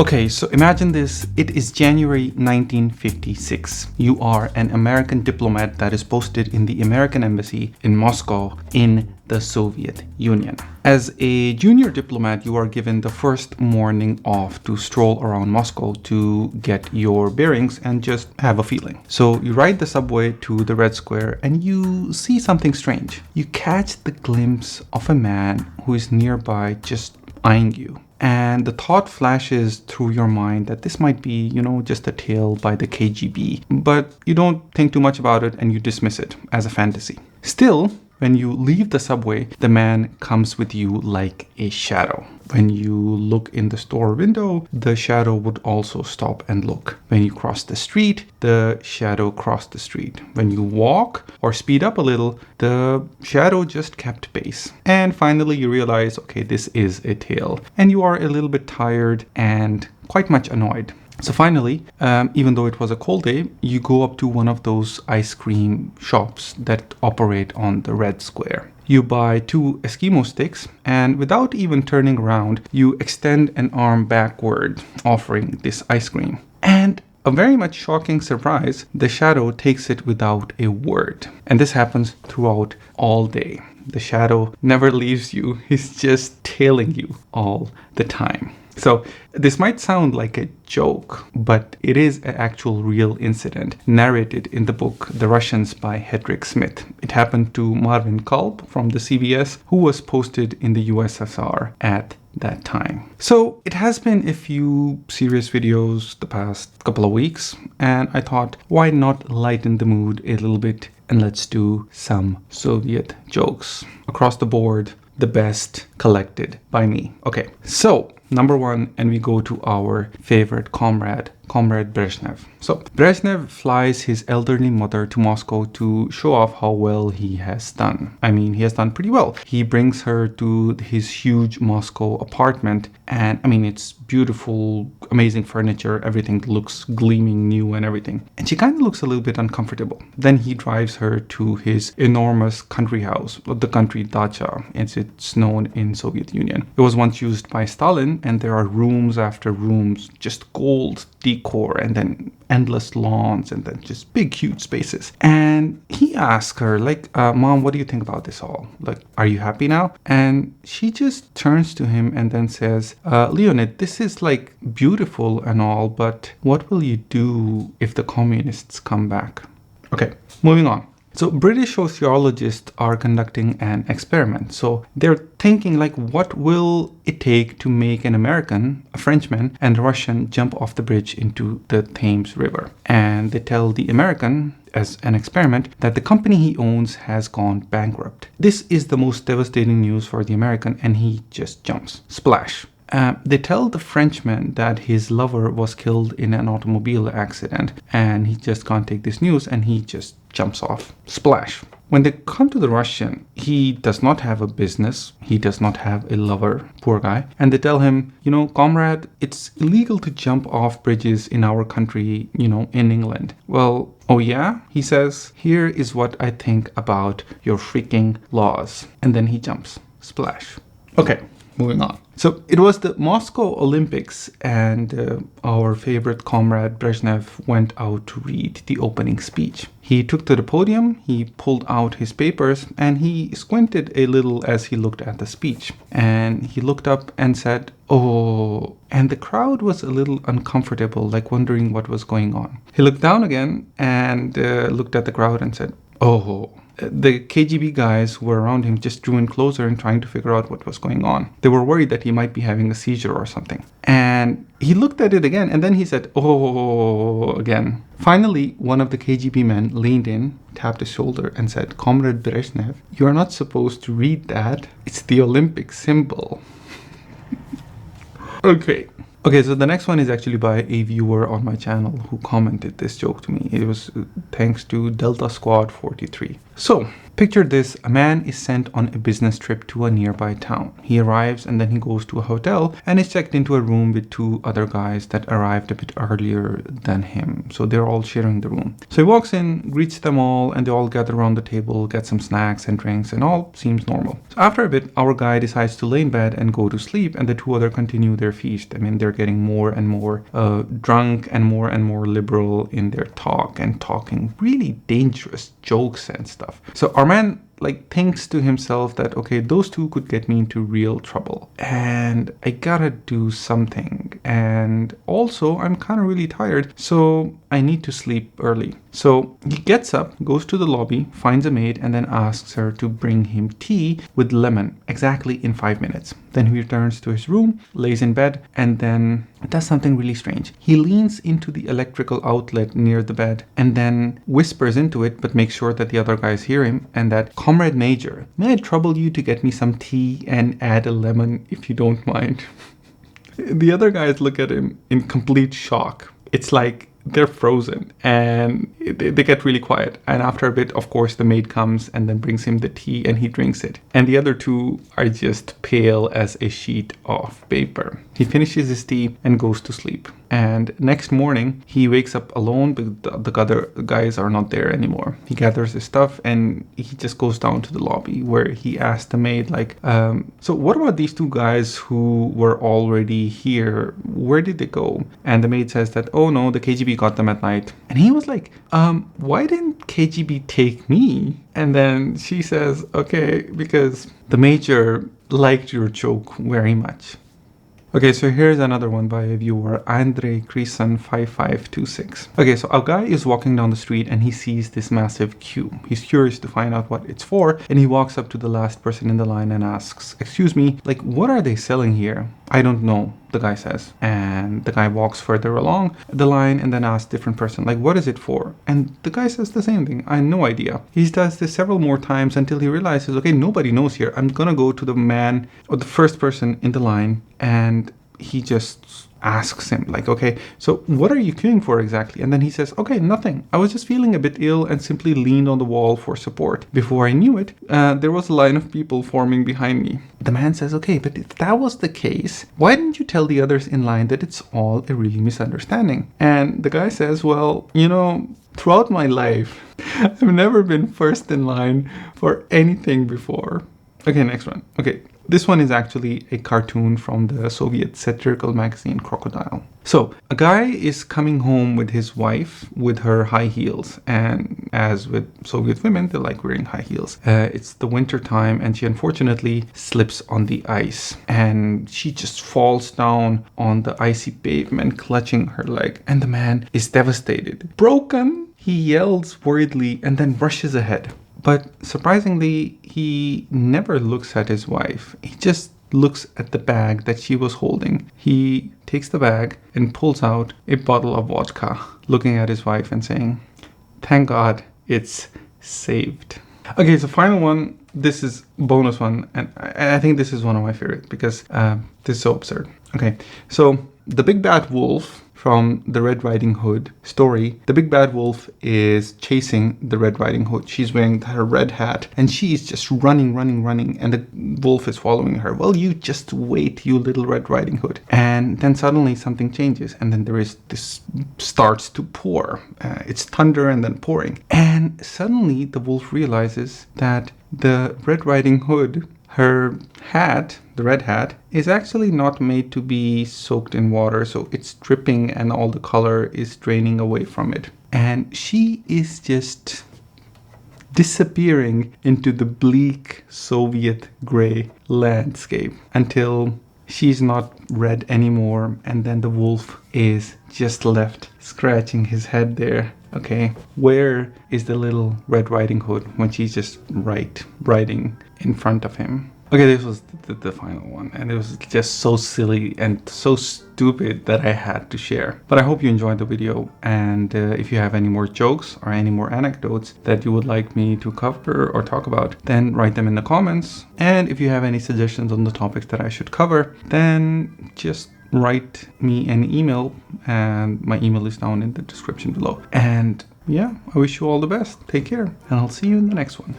Okay, so imagine this. It is January 1956. You are an American diplomat that is posted in the American embassy in Moscow in the Soviet Union. As a junior diplomat, you are given the first morning off to stroll around Moscow to get your bearings and just have a feeling. So you ride the subway to the Red Square and you see something strange. You catch the glimpse of a man who is nearby just eyeing you. And the thought flashes through your mind that this might be, just a tale by the KGB. But you don't think too much about it and you dismiss it as a fantasy. Still, when you leave the subway, the man comes with you like a shadow. When you look in the store window, the shadow would also stop and look. When you cross the street, the shadow crossed the street. When you walk or speed up a little, the shadow just kept pace. And finally you realize, okay, this is a tale. And you are a little bit tired and quite much annoyed. So finally, even though it was a cold day, you go up to one of those ice cream shops that operate on the Red Square. You buy 2 Eskimo sticks, and without even turning around, you extend an arm backward, offering this ice cream. And a very much shocking surprise, the shadow takes it without a word. And this happens throughout all day. The shadow never leaves you. He's just tailing you all the time. So this might sound like a joke, but it is an actual real incident narrated in the book The Russians by Hedrick Smith. It happened to Marvin Kulp from the CBS, who was posted in the USSR at that time. So it has been a few serious videos the past couple of weeks, and I thought, why not lighten the mood a little bit and let's do some Soviet jokes across the board, the best collected by me. Okay, so number 1, and we go to our favorite comrade Brezhnev. So Brezhnev flies his elderly mother to Moscow to show off how well he has done. I mean, he has done pretty well. He brings her to his huge Moscow apartment, and I mean, it's beautiful, amazing furniture, everything looks gleaming new and everything. And she kind of looks a little bit uncomfortable. Then he drives her to his enormous country house, the country dacha, as it's known in Soviet Union. It was once used by Stalin, and there are rooms after rooms, just gold decor, and then endless lawns, and then just big huge spaces. And he asks her, like, Mom, what do you think about this all? Like, are you happy now? And she just turns to him and then says, Leonid, this is like beautiful and all, but what will you do if the communists come back? Okay, moving on. So British sociologists are conducting an experiment. So they're thinking, like, what will it take to make an American, a Frenchman, and a Russian jump off the bridge into the Thames River? And they tell the American, as an experiment, that the company he owns has gone bankrupt. This is the most devastating news for the American, and he just jumps. Splash. They tell the Frenchman that his lover was killed in an automobile accident, and he just can't take this news, and he just jumps off. Splash. When they come to the Russian, he does not have a business, he does not have a lover, poor guy, and they tell him, comrade, it's illegal to jump off bridges in our country, in England. Well, oh yeah? He says, here is what I think about your freaking laws. And then he jumps. Splash. Okay. Moving on. So it was the Moscow Olympics, and our favorite comrade Brezhnev went out to read the opening speech. He took to the podium, he pulled out his papers, and he squinted a little as he looked at the speech. And he looked up and said, oh, and the crowd was a little uncomfortable, like wondering what was going on. He looked down again and looked at the crowd and said, oh. The KGB guys who were around him just drew in closer and trying to figure out what was going on. They were worried that he might be having a seizure or something. And he looked at it again, and then he said, oh, again. Finally, one of the KGB men leaned in, tapped his shoulder, and said, Comrade Brezhnev, you are not supposed to read that. It's the Olympic symbol. Okay, so the next one is actually by a viewer on my channel who commented this joke to me. It was thanks to Delta Squad 43. So, Picture this, a man is sent on a business trip to a nearby town. He arrives and then he goes to a hotel and is checked into a room with 2 other guys that arrived a bit earlier than him. So they're all sharing the room. So he walks in, greets them all, and they all gather around the table, get some snacks and drinks, and all seems normal. So after a bit, our guy decides to lay in bed and go to sleep, and the 2 other continue their feast. I mean, they're getting more and more drunk and more liberal in their talk and talking really dangerous jokes and stuff. So our man thinks to himself that, okay, those 2 could get me into real trouble and I gotta do something. And also I'm kind of really tired, so I need to sleep early. So he gets up, goes to the lobby, finds a maid, and then asks her to bring him tea with lemon exactly in 5 minutes. Then he returns to his room, lays in bed, and then does something really strange. He leans into the electrical outlet near the bed and then whispers into it, but makes sure that the other guys hear him, and that, "Comrade Major, may I trouble you to get me some tea and add a lemon if you don't mind?" The other guys look at him in complete shock. It's like they're frozen and they get really quiet. And after a bit, of course, the maid comes and then brings him the tea and he drinks it. And the other 2 are just pale as a sheet of paper. He finishes his tea and goes to sleep. And next morning, he wakes up alone, but the other guys are not there anymore. He gathers his stuff and he just goes down to the lobby where he asks the maid, so what about these 2 guys who were already here? Where did they go? And the maid says that, oh no, the KGB got them at night. And he was like, why didn't KGB take me? And then she says, okay, because the major liked your joke very much. Okay, so here's another one by a viewer, Andre Creason 5526. Okay, so a guy is walking down the street and he sees this massive queue. He's curious to find out what it's for, and he walks up to the last person in the line and asks, "Excuse me, what are they selling here?" "I don't know," the guy says. And the guy walks further along the line and then asks different person, "What is it for?" And the guy says the same thing, "I have no idea." He does this several more times until he realizes, okay, nobody knows here. I'm gonna go to the man or the first person in the line, and he just asks him, okay, so what are you queuing for exactly? And then he says, okay, nothing. I was just feeling a bit ill and simply leaned on the wall for support. Before I knew it, there was a line of people forming behind me. The man says, okay, but if that was the case, why didn't you tell the others in line that it's all a really misunderstanding? And the guy says, well, throughout my life, I've never been first in line for anything before. Okay, next one. Okay, this one is actually a cartoon from the Soviet satirical magazine Crocodile. So, a guy is coming home with his wife with her high heels, and as with Soviet women, they like wearing high heels. It's the winter time and she unfortunately slips on the ice and she just falls down on the icy pavement, clutching her leg, and the man is devastated. Broken! He yells worriedly and then rushes ahead. But surprisingly, he never looks at his wife. He just looks at the bag that she was holding. He takes the bag and pulls out a bottle of vodka, looking at his wife and saying, "Thank God it's saved." Okay, so final one. This is bonus one. And I think this is one of my favorites because this is so absurd. Okay, so the big bad wolf from the Red Riding Hood story. The big bad wolf is chasing the Red Riding Hood. She's wearing her red hat and she is just running, and the wolf is following her. Well, you just wait, you little Red Riding Hood. And then suddenly something changes and then this starts to pour. It's thunder and then pouring. And suddenly the wolf realizes that the Red Riding Hood, her hat, the red hat, is actually not made to be soaked in water, so it's dripping and all the color is draining away from it. And she is just disappearing into the bleak Soviet gray landscape until she's not red anymore, and then the wolf is just left scratching his head there. Okay, where is the little Red Riding Hood when she's just riding in front of him? Okay, this was the final one, and it was just so silly and so stupid that I had to share. But I hope you enjoyed the video, and if you have any more jokes or any more anecdotes that you would like me to cover or talk about, then write them in the comments. And if you have any suggestions on the topics that I should cover, then just write me an email, and my email is down in the description below. And yeah, I wish you all the best. Take care, and I'll see you in the next one.